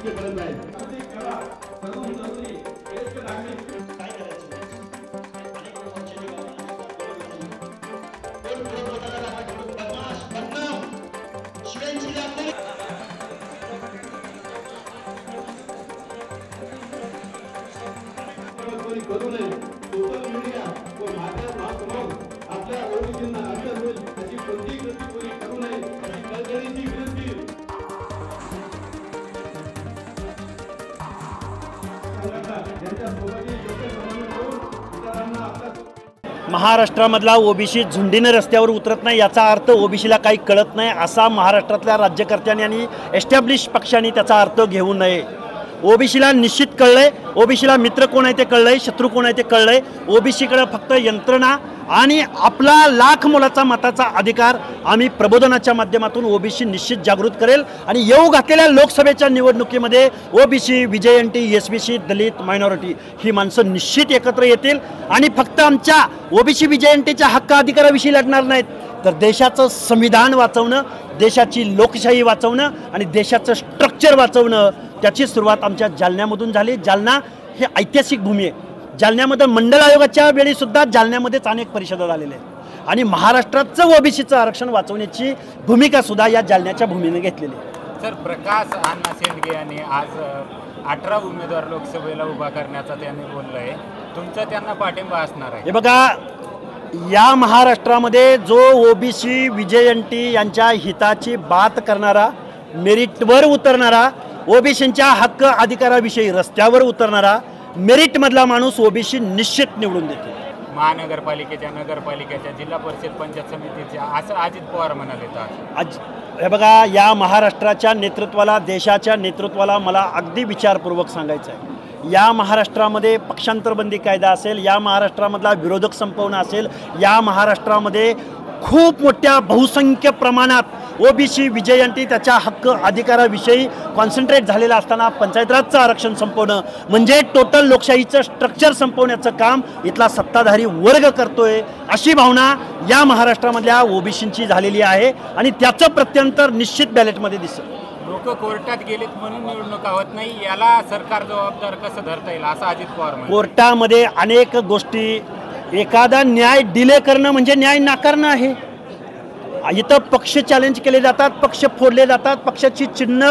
शक्य करत नाही। करू नये सोशल मीडिया व माध्यमातून आपल्या ओळखींना अडचण होईल त्याची कोणतीही कृती कोणी करू नये अशी कळकळीची विनंती। महाराष्ट्रामधला ओबीसी झुंडीने रस्त्यावर उतरत नाही याचा अर्थ ओबीसीला काही कळत नाही असा महाराष्ट्रातल्या राज्यकर्त्यांनी आणि एस्टॅब्लिश पक्षांनी त्याचा अर्थ घेऊ नये। ओबीसीला निश्चित कळलंय, ओबीसीला मित्र कोण आहे ते कळलंय, शत्रू कोण आहे ते कळलंय। ओबीसीकडे फक्त यंत्रणा आणि आपला लाख मोलाचा मताचा अधिकार आम्ही प्रबोधनाच्या माध्यमातून ओबीसी निश्चित जागृत करेल आणि येऊ घातलेल्या लोकसभेच्या निवडणुकीमध्ये ओबीसी, व्हीजेएनटी, एसबीसी, दलित, मायनॉरिटी ही माणसं निश्चित एकत्र येतील आणि फक्त आमच्या ओबीसी व्हीजेएनटीच्या हक्क अधिकाराविषयी लढणार नाहीत तर देशाचं संविधान वाचवणं, देशाची लोकशाही वाचवणं आणि देशाचं स्ट्रक्चर वाचवणं त्याची सुरुवात आमच्या जालन्यामधून झाली। जालना ही ऐतिहासिक भूमी आहे। जालन्यामध्ये मंडल आयोगाच्या वेळी सुद्धा जालन्यामध्येच अनेक परिषदा झालेल्या आहेत आणि महाराष्ट्राचं ओबीसीचं आरक्षण वाचवण्याची भूमिका सुद्धा या जालन्याच्या भूमीने घेतलेली आहे। सर, प्रकाश अण्णा शेंडगे यांनी आज 18 उमेदवार लोकसभेला उभा करण्याचा त्यांनी बोललंय, तुमचा त्यांना पाठिंबा असणार आहे? हे बघा, या महाराष्ट्रामध्ये जो ओबीसी, व्हीजेएनटी यांच्या हिताची बात करणारा, मेरिटवर उतरणारा, ओबीसींच्या हक्क अधिकाराविषयी रस्त्यावर उतरणारा मेरिटमधला माणूस ओबीसी निश्चित निवडून देतो। महानगरपालिकेच्या, नगरपालिकेच्या, जिल्हा परिषद, पंचायत समितीच्या असं अजित पवार म्हणाले। आज हे बघा, या महाराष्ट्राच्या नेतृत्वाला, देशाच्या नेतृत्वाला मला अगदी विचारपूर्वक सांगायचं आहे, या महाराष्ट्रामध्ये पक्षांतरबंदी कायदा असेल, या महाराष्ट्रामधला विरोधक संपवणं असेल, या महाराष्ट्रामध्ये खूप मोठ्या बहुसंख्य प्रमाणात ओबीसी, व्हीजेएनटी त्याच्या हक्क अधिकाराविषयी कॉन्सन्ट्रेट झालेलं असताना पंचायत राजचं आरक्षण संपवणं म्हणजे टोटल लोकशाहीचं स्ट्रक्चर संपवण्याचं काम इथला सत्ताधारी वर्ग करतोय अशी भावना या महाराष्ट्रामधल्या ओबीसींची झालेली आहे आणि त्याचं प्रत्यंतर निश्चित बॅलेटमध्ये दिसतं। लोक कोर्टात गेलेत म्हणून निवडणूक होत नाही, याला सरकार जबाबदार कसं धरता येईल असं अजित पवार म्हणतात। कोर्टामध्ये अनेक गोष्टी, एखादा न्याय डिले करणं म्हणजे न्याय नाकारणं आहे। इथं पक्ष चॅलेंज केले जातात, पक्ष फोडले जातात, पक्षाची चिन्ह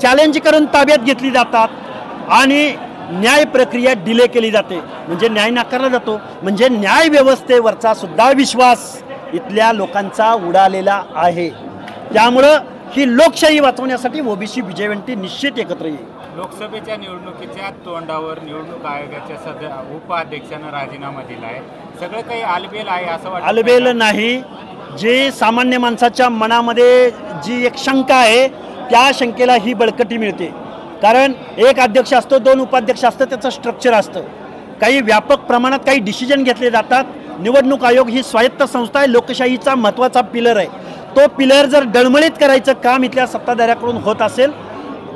चॅलेंज करून ताब्यात घेतली जातात आणि न्याय प्रक्रिया डिले केली जाते म्हणजे न्याय नाकारला जातो, म्हणजे न्याय व्यवस्थेवरचा सुद्धा विश्वास इथल्या लोकांचा उडालेला आहे। त्यामुळं ही लोकशाही वाचवण्यासाठी ओबीसी, व्हीजेएनटी निश्चित एकत्र येईल। लोकसभेच्या निवडणुकीच्या तोंडावर निवडणूक आयोगाच्या उपाध्यक्षांना राजीनामा दिला आहे, सगळं काही आलबेल आहे असं वाटतं? आलबेल नाही, जे सामान्य माणसाच्या मनामध्ये जी एक शंका आहे त्या शंकेला ही बळकटी मिळते। कारण एक अध्यक्ष असतो, 2 उपाध्यक्ष असतं, त्याचं स्ट्रक्चर असतं, काही व्यापक प्रमाणात काही डिसिजन घेतले जातात। निवडणूक आयोग ही स्वायत्त संस्था आहे, लोकशाहीचा महत्त्वाचा पिलर आहे। तो पिलर जर डळमळीत करायचं काम इथल्या सत्ताधाऱ्याकडून होत असेल,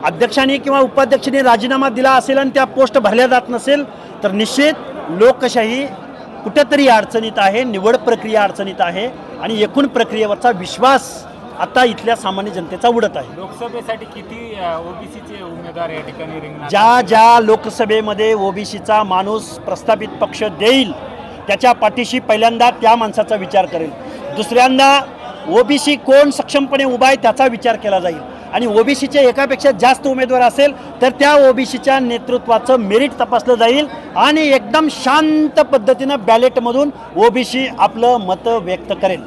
अध्यक्षांनी किंवा उपाध्यक्षांनी राजीनामा दिला असेल आणि त्या पोस्ट भरल्या जात नसेल तर निश्चित लोकशाही कुठेतरी अडचणीत आहे, निवड प्रक्रिया अडचणीत आहे आणि एकूण प्रक्रियेवरचा विश्वास आता इथल्या सामान्य जनतेचा उडत आहे। लोकसभेसाठी किती ओबीसीचे उमेदवार या ठिकाणी रिंगणात? ज्या लोकसभेमध्ये ओबीसीचा माणूस प्रस्थापित पक्ष देईल त्याच्या पाठीशी पहिल्यांदा त्या माणसाचा विचार करेल, दुसऱ्यांदा ओबीसी कोण सक्षमपणे उभा आहे त्याचा विचार केला जाईल आणि ओबीसीचे एकापेक्षा जास्त उमेदवार असेल तर त्या ओबीसीच्या नेतृत्वाचं मेरिट तपासलं जाईल आणि एकदम शांत पद्धतीनं बॅलेटमधून ओबीसी आपलं मत व्यक्त करेल।